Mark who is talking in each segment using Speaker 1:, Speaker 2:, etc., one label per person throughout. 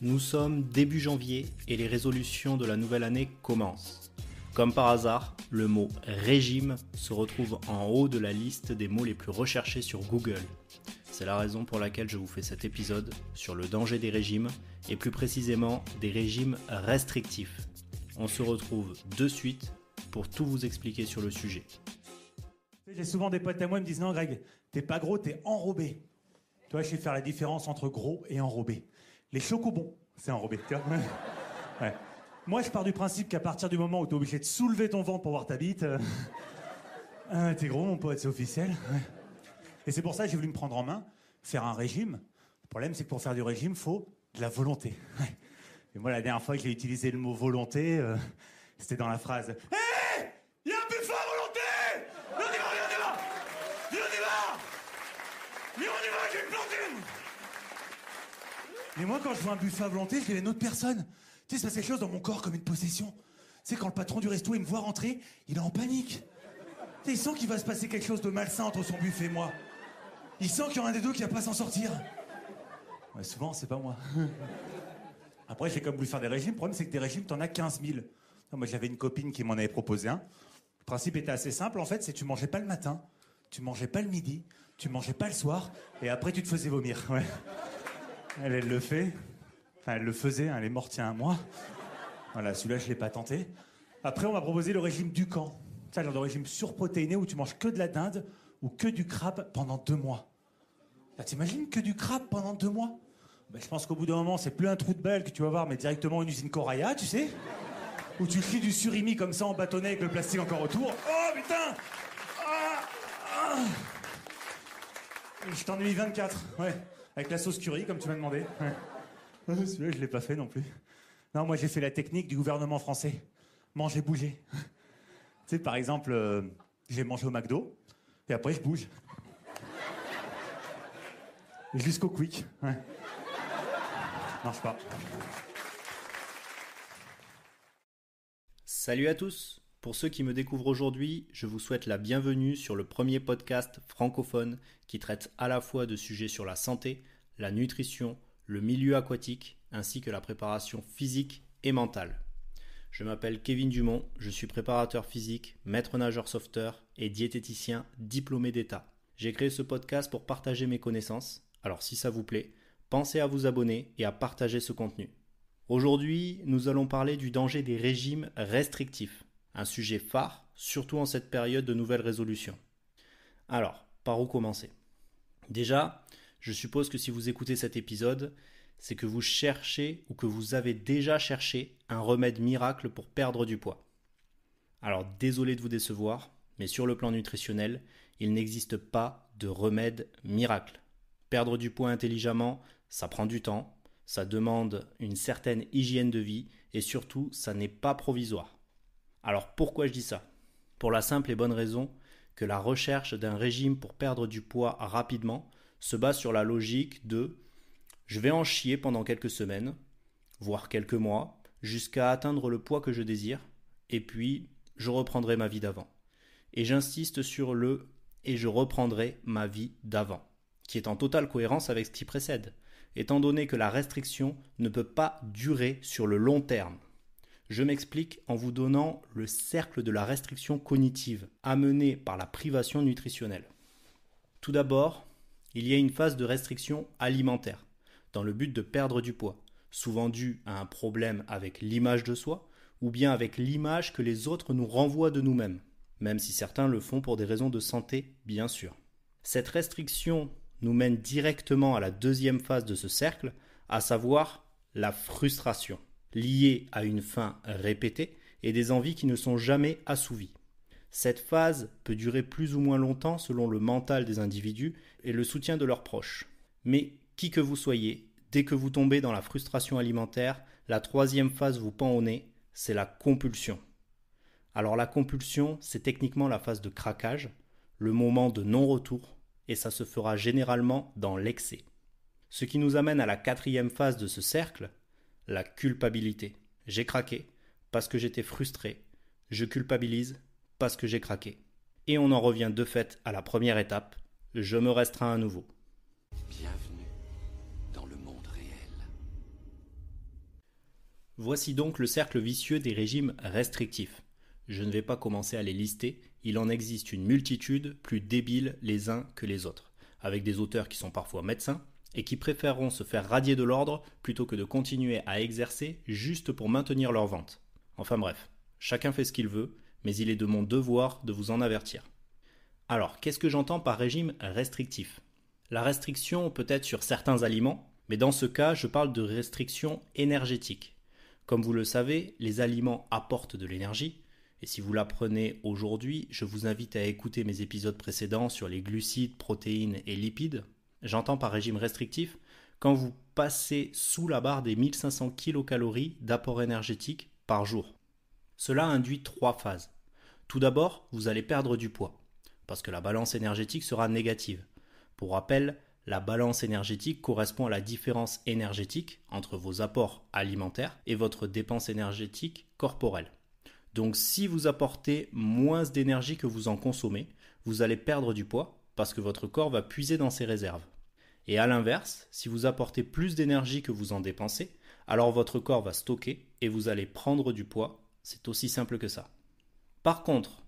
Speaker 1: Nous sommes début janvier et les résolutions de la nouvelle année commencent. Comme par hasard, le mot régime se retrouve en haut de la liste des mots les plus recherchés sur Google. C'est la raison pour laquelle je vous fais cet épisode sur le danger des régimes et plus précisément des régimes restrictifs. On se retrouve de suite pour tout vous expliquer sur le sujet.
Speaker 2: J'ai souvent des potes à moi qui me disent « Non Greg, t'es pas gros, t'es enrobé ». Tu vois, je sais faire la différence entre gros et enrobé. Les chocobons, c'est enrobé, tu vois. Ouais. Moi, je pars du principe qu'à partir du moment où t'es obligé de soulever ton ventre pour voir ta bite, t'es gros, mon pote, c'est officiel. Ouais. Et c'est pour ça que j'ai voulu me prendre en main, faire un régime. Le problème, c'est que pour faire du régime, faut de la volonté. Ouais. Et moi, la dernière fois que j'ai utilisé le mot volonté, c'était dans la phrase « Hé, il y a un buffet à volonté! On y va! On y va! Je vais me planter !» Mais moi, quand je vois un buffet à volonté, je deviens une autre personne. Tu sais, c'est passe quelque chose dans mon corps comme une possession. Tu sais, quand le patron du resto, il me voit rentrer, il est en panique. Tu sais, il sent qu'il va se passer quelque chose de malsain entre son buffet et moi. Il sent qu'il y en a un des deux qui va pas s'en sortir. Ouais, souvent, c'est pas moi. Après, j'ai comme voulu faire des régimes. Le problème, c'est que des régimes, t'en as 15 000. Moi, j'avais une copine qui m'en avait proposé un. Le principe était assez simple, en fait, c'est que tu mangeais pas le matin, tu mangeais pas le midi, tu mangeais pas le soir, et après, tu te faisais vomir. Ouais. Elle le fait. Enfin, elle le faisait, elle est morte il y a un mois. Voilà, celui-là, je l'ai pas tenté. Après, on m'a proposé le régime Ducan. C'est un genre de régime surprotéiné où tu manges que de la dinde ou que du crabe pendant 2 mois. Là, t'imagines que du crabe pendant 2 mois? Ben, je pense qu'au bout d'un moment, c'est plus un trou de balle que tu vas voir, mais directement une usine Coraya, tu sais, où tu cuis du surimi comme ça en bâtonnet avec le plastique encore autour. Oh putain! Je t'en ai mis 24, ouais. Avec la sauce curry, comme tu m'as demandé. Ouais. Celui-là, je l'ai pas fait non plus. Non, moi, j'ai fait la technique du gouvernement français. Manger, bouger. Tu sais, par exemple, j'ai mangé au McDo, et après, je bouge. Jusqu'au quick. Ouais. Marche pas.
Speaker 1: Salut à tous! Pour ceux qui me découvrent aujourd'hui, je vous souhaite la bienvenue sur le premier podcast francophone qui traite à la fois de sujets sur la santé, la nutrition, le milieu aquatique, ainsi que la préparation physique et mentale. Je m'appelle Kevin Dumont, je suis préparateur physique, maître nageur sauveteur et diététicien diplômé d'État. J'ai créé ce podcast pour partager mes connaissances, alors si ça vous plaît, pensez à vous abonner et à partager ce contenu. Aujourd'hui, nous allons parler du danger des régimes restrictifs. Un sujet phare, surtout en cette période de nouvelles résolutions. Alors, par où commencer? Déjà, je suppose que si vous écoutez cet épisode, c'est que vous cherchez ou que vous avez déjà cherché un remède miracle pour perdre du poids. Alors, désolé de vous décevoir, mais sur le plan nutritionnel, il n'existe pas de remède miracle. Perdre du poids intelligemment, ça prend du temps, ça demande une certaine hygiène de vie et surtout, ça n'est pas provisoire. Alors pourquoi je dis ça? Pour la simple et bonne raison que la recherche d'un régime pour perdre du poids rapidement se base sur la logique de « je vais en chier pendant quelques semaines, voire quelques mois, jusqu'à atteindre le poids que je désire, et puis je reprendrai ma vie d'avant ». Et j'insiste sur le « et je reprendrai ma vie d'avant », qui est en totale cohérence avec ce qui précède, étant donné que la restriction ne peut pas durer sur le long terme. Je m'explique en vous donnant le cercle de la restriction cognitive amené par la privation nutritionnelle. Tout d'abord, il y a une phase de restriction alimentaire dans le but de perdre du poids, souvent dû à un problème avec l'image de soi ou bien avec l'image que les autres nous renvoient de nous-mêmes, même si certains le font pour des raisons de santé, bien sûr. Cette restriction nous mène directement à la deuxième phase de ce cercle, à savoir la frustration, liée à une faim répétée et des envies qui ne sont jamais assouvies. Cette phase peut durer plus ou moins longtemps selon le mental des individus et le soutien de leurs proches. Mais qui que vous soyez, dès que vous tombez dans la frustration alimentaire, la troisième phase vous pend au nez, c'est la compulsion. Alors la compulsion, c'est techniquement la phase de craquage, le moment de non-retour, et ça se fera généralement dans l'excès. Ce qui nous amène à la quatrième phase de ce cercle, la culpabilité. J'ai craqué parce que j'étais frustré. Je culpabilise parce que j'ai craqué. Et on en revient de fait à la première étape, je me restreins à nouveau.
Speaker 3: Bienvenue dans le monde réel.
Speaker 1: Voici donc le cercle vicieux des régimes restrictifs. Je ne vais pas commencer à les lister, il en existe une multitude, plus débiles les uns que les autres, avec des auteurs qui sont parfois médecins et qui préféreront se faire radier de l'ordre plutôt que de continuer à exercer juste pour maintenir leur vente. Enfin bref, chacun fait ce qu'il veut, mais il est de mon devoir de vous en avertir. Alors, qu'est-ce que j'entends par régime restrictif ? La restriction peut être sur certains aliments, mais dans ce cas, je parle de restriction énergétique. Comme vous le savez, les aliments apportent de l'énergie, et si vous l'apprenez aujourd'hui, je vous invite à écouter mes épisodes précédents sur les glucides, protéines et lipides. J'entends par régime restrictif quand vous passez sous la barre des 1500 kcal d'apport énergétique par jour. Cela induit 3 phases. Tout d'abord, vous allez perdre du poids, parce que la balance énergétique sera négative. Pour rappel, la balance énergétique correspond à la différence énergétique entre vos apports alimentaires et votre dépense énergétique corporelle. Donc si vous apportez moins d'énergie que vous en consommez, vous allez perdre du poids parce que votre corps va puiser dans ses réserves. Et à l'inverse, si vous apportez plus d'énergie que vous en dépensez, alors votre corps va stocker et vous allez prendre du poids. C'est aussi simple que ça. Par contre,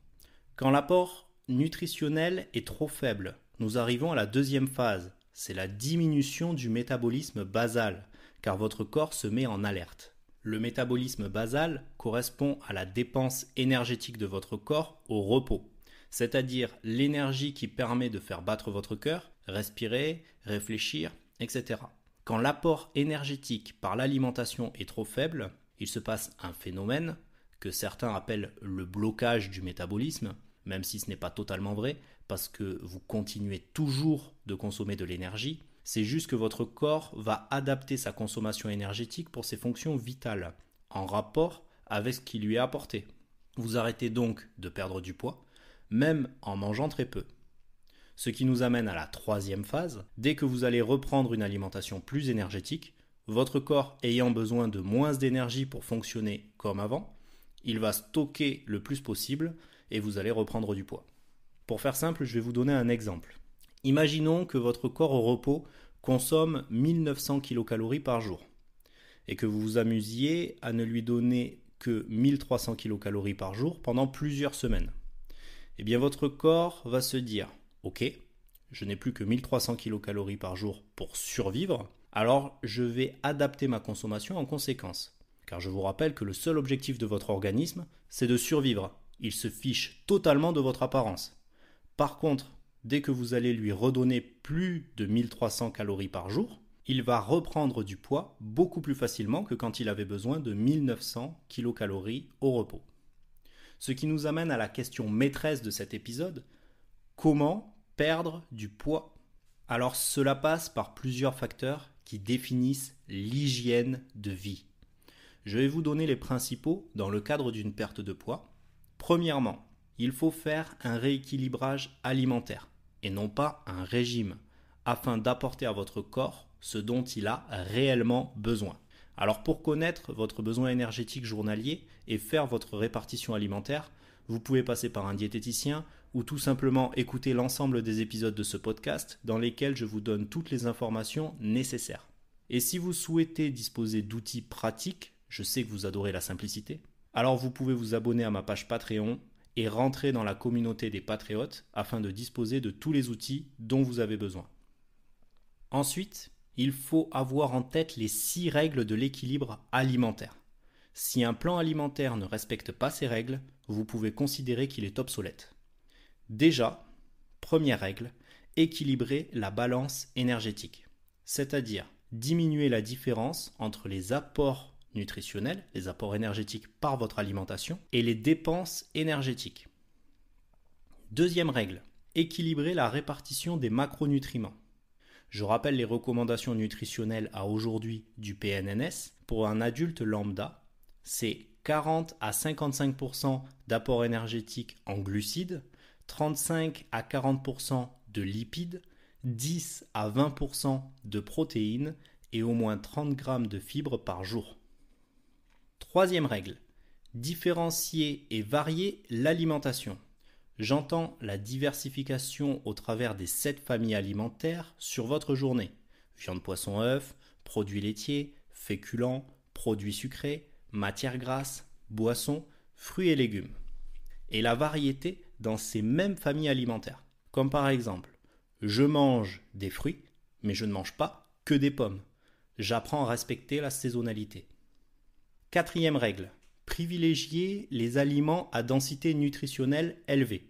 Speaker 1: quand l'apport nutritionnel est trop faible, nous arrivons à la deuxième phase, c'est la diminution du métabolisme basal, car votre corps se met en alerte. Le métabolisme basal correspond à la dépense énergétique de votre corps au repos, c'est-à-dire l'énergie qui permet de faire battre votre cœur, respirer, réfléchir, etc. Quand l'apport énergétique par l'alimentation est trop faible, il se passe un phénomène que certains appellent le blocage du métabolisme, même si ce n'est pas totalement vrai, parce que vous continuez toujours de consommer de l'énergie. C'est juste que votre corps va adapter sa consommation énergétique pour ses fonctions vitales, en rapport avec ce qui lui est apporté. Vous arrêtez donc de perdre du poids, même en mangeant très peu. Ce qui nous amène à la troisième phase. Dès que vous allez reprendre une alimentation plus énergétique, votre corps ayant besoin de moins d'énergie pour fonctionner comme avant, il va stocker le plus possible et vous allez reprendre du poids. Pour faire simple, je vais vous donner un exemple. Imaginons que votre corps au repos consomme 1900 kcal par jour et que vous vous amusiez à ne lui donner que 1300 kcal par jour pendant plusieurs semaines. Eh bien votre corps va se dire « Ok, je n'ai plus que 1300 kcal par jour pour survivre, alors je vais adapter ma consommation en conséquence. » Car je vous rappelle que le seul objectif de votre organisme, c'est de survivre. Il se fiche totalement de votre apparence. Par contre, dès que vous allez lui redonner plus de 1300 calories par jour, il va reprendre du poids beaucoup plus facilement que quand il avait besoin de 1900 kilocalories au repos. Ce qui nous amène à la question maîtresse de cet épisode, comment perdre du poids ? Alors cela passe par plusieurs facteurs qui définissent l'hygiène de vie. Je vais vous donner les principaux dans le cadre d'une perte de poids. Premièrement, il faut faire un rééquilibrage alimentaire et non pas un régime afin d'apporter à votre corps ce dont il a réellement besoin. Alors pour connaître votre besoin énergétique journalier et faire votre répartition alimentaire, vous pouvez passer par un diététicien ou tout simplement écouter l'ensemble des épisodes de ce podcast dans lesquels je vous donne toutes les informations nécessaires. Et si vous souhaitez disposer d'outils pratiques, je sais que vous adorez la simplicité, alors vous pouvez vous abonner à ma page Patreon et rentrer dans la communauté des patriotes afin de disposer de tous les outils dont vous avez besoin. Ensuite, il faut avoir en tête les 6 règles de l'équilibre alimentaire. Si un plan alimentaire ne respecte pas ces règles, vous pouvez considérer qu'il est obsolète. Déjà, première règle, équilibrer la balance énergétique, c'est-à-dire diminuer la différence entre les apports nutritionnels, les apports énergétiques par votre alimentation, et les dépenses énergétiques. Deuxième règle, équilibrer la répartition des macronutriments. Je rappelle les recommandations nutritionnelles à aujourd'hui du PNNS. Pour un adulte lambda, c'est 40 à 55% d'apport énergétique en glucides, 35 à 40% de lipides, 10 à 20% de protéines et au moins 30 g de fibres par jour. Troisième règle, différencier et varier l'alimentation. J'entends la diversification au travers des 7 familles alimentaires sur votre journée. Viande, poisson, œufs, produits laitiers, féculents, produits sucrés, matières grasses, boissons, fruits et légumes. Et la variété dans ces mêmes familles alimentaires. Comme par exemple, je mange des fruits, mais je ne mange pas que des pommes. J'apprends à respecter la saisonnalité. Quatrième règle, privilégier les aliments à densité nutritionnelle élevée.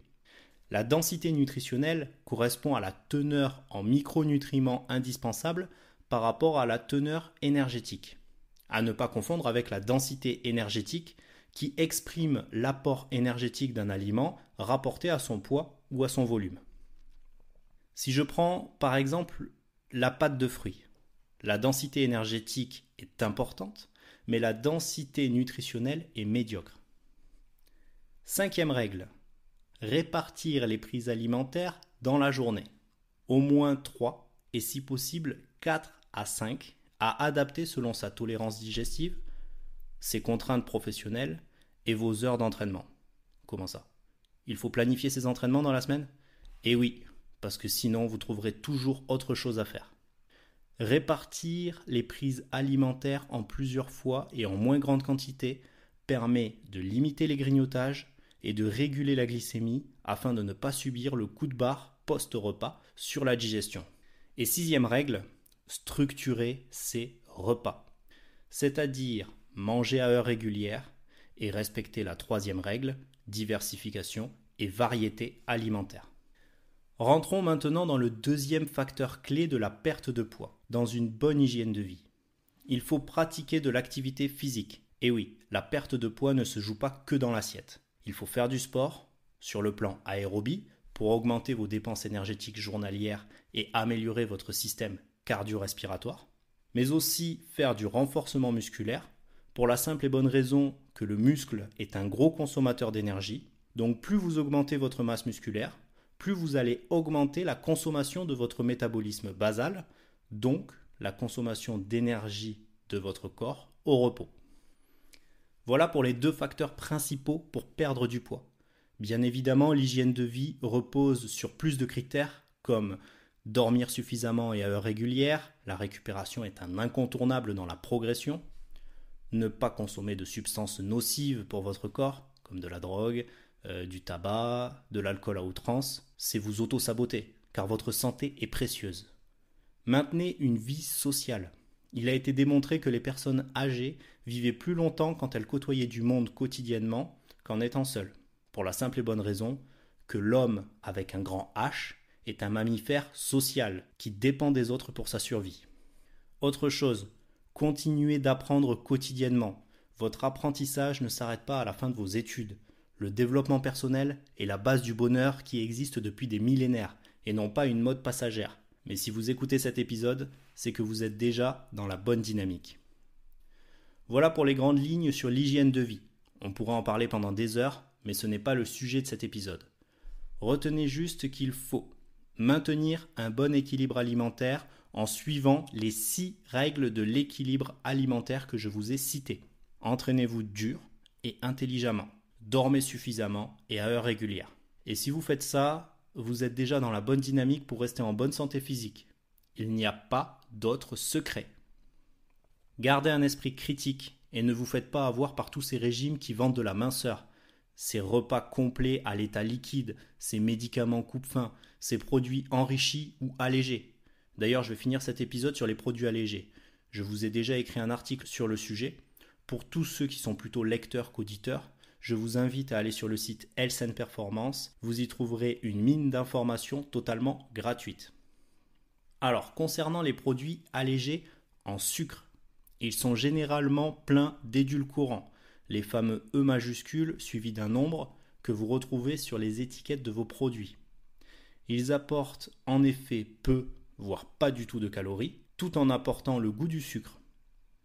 Speaker 1: La densité nutritionnelle correspond à la teneur en micronutriments indispensables par rapport à la teneur énergétique. À ne pas confondre avec la densité énergétique qui exprime l'apport énergétique d'un aliment rapporté à son poids ou à son volume. Si je prends par exemple la pâte de fruits, la densité énergétique est importante, mais la densité nutritionnelle est médiocre. Cinquième règle, répartir les prises alimentaires dans la journée. Au moins 3 et si possible 4 à 5 à adapter selon sa tolérance digestive, ses contraintes professionnelles et vos heures d'entraînement. Comment ça? Il faut planifier ses entraînements dans la semaine? Eh oui, parce que sinon vous trouverez toujours autre chose à faire. Répartir les prises alimentaires en plusieurs fois et en moins grande quantité permet de limiter les grignotages et de réguler la glycémie afin de ne pas subir le coup de barre post-repas sur la digestion. Et sixième règle, structurer ses repas. C'est-à-dire manger à heure régulière et respecter la troisième règle, diversification et variété alimentaire. Rentrons maintenant dans le deuxième facteur clé de la perte de poids, dans une bonne hygiène de vie. Il faut pratiquer de l'activité physique. Et oui, la perte de poids ne se joue pas que dans l'assiette. Il faut faire du sport, sur le plan aérobie, pour augmenter vos dépenses énergétiques journalières et améliorer votre système cardio-respiratoire, mais aussi faire du renforcement musculaire, pour la simple et bonne raison que le muscle est un gros consommateur d'énergie. Donc plus vous augmentez votre masse musculaire, plus vous allez augmenter la consommation de votre métabolisme basal, donc la consommation d'énergie de votre corps au repos. Voilà pour les deux facteurs principaux pour perdre du poids. Bien évidemment, l'hygiène de vie repose sur plus de critères comme dormir suffisamment et à heure régulière, la récupération est un incontournable dans la progression, ne pas consommer de substances nocives pour votre corps, comme de la drogue, du tabac, de l'alcool à outrance, c'est vous auto-saboter, car votre santé est précieuse. Maintenez une vie sociale. Il a été démontré que les personnes âgées vivaient plus longtemps quand elles côtoyaient du monde quotidiennement qu'en étant seules, pour la simple et bonne raison que l'homme avec un grand H est un mammifère social qui dépend des autres pour sa survie. Autre chose, continuez d'apprendre quotidiennement. Votre apprentissage ne s'arrête pas à la fin de vos études. Le développement personnel est la base du bonheur qui existe depuis des millénaires et non pas une mode passagère. Mais si vous écoutez cet épisode, c'est que vous êtes déjà dans la bonne dynamique. Voilà pour les grandes lignes sur l'hygiène de vie. On pourra en parler pendant des heures, mais ce n'est pas le sujet de cet épisode. Retenez juste qu'il faut maintenir un bon équilibre alimentaire en suivant les 6 règles de l'équilibre alimentaire que je vous ai citées. Entraînez-vous dur et intelligemment. Dormez suffisamment et à heure régulière. Et si vous faites ça, vous êtes déjà dans la bonne dynamique pour rester en bonne santé physique. Il n'y a pas d'autre secret. Gardez un esprit critique et ne vous faites pas avoir par tous ces régimes qui vendent de la minceur. Ces repas complets à l'état liquide, ces médicaments coupe-faim, ces produits enrichis ou allégés. D'ailleurs, je vais finir cet épisode sur les produits allégés. Je vous ai déjà écrit un article sur le sujet. Pour tous ceux qui sont plutôt lecteurs qu'auditeurs, je vous invite à aller sur le site Health & Performance. Vous y trouverez une mine d'informations totalement gratuite. Alors, concernant les produits allégés en sucre, ils sont généralement pleins d'édulcorants, les fameux E majuscules suivis d'un nombre que vous retrouvez sur les étiquettes de vos produits. Ils apportent en effet peu, voire pas du tout de calories, tout en apportant le goût du sucre.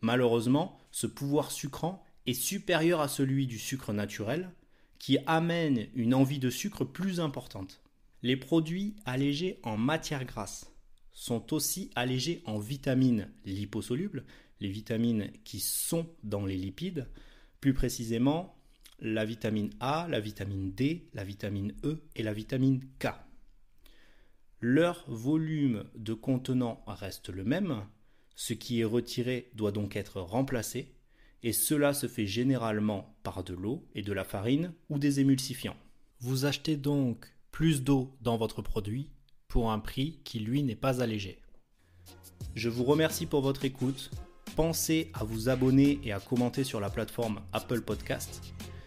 Speaker 1: Malheureusement, ce pouvoir sucrant est supérieur à celui du sucre naturel, qui amène une envie de sucre plus importante. Les produits allégés en matières grasses sont aussi allégés en vitamines liposolubles, les vitamines qui sont dans les lipides, plus précisément la vitamine A, la vitamine D, la vitamine E et la vitamine K. Leur volume de contenant reste le même, ce qui est retiré doit donc être remplacé, et cela se fait généralement par de l'eau et de la farine ou des émulsifiants. Vous achetez donc plus d'eau dans votre produit pour un prix qui lui n'est pas allégé. Je vous remercie pour votre écoute. Pensez à vous abonner et à commenter sur la plateforme Apple Podcast.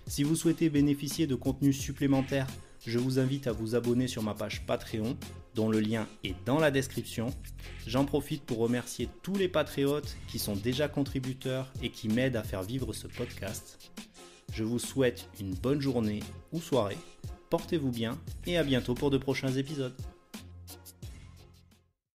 Speaker 1: Si vous souhaitez bénéficier de contenus supplémentaires, je vous invite à vous abonner sur ma page Patreon, dont le lien est dans la description. J'en profite pour remercier tous les patriotes qui sont déjà contributeurs et qui m'aident à faire vivre ce podcast. Je vous souhaite une bonne journée ou soirée, portez-vous bien et à bientôt pour de prochains épisodes.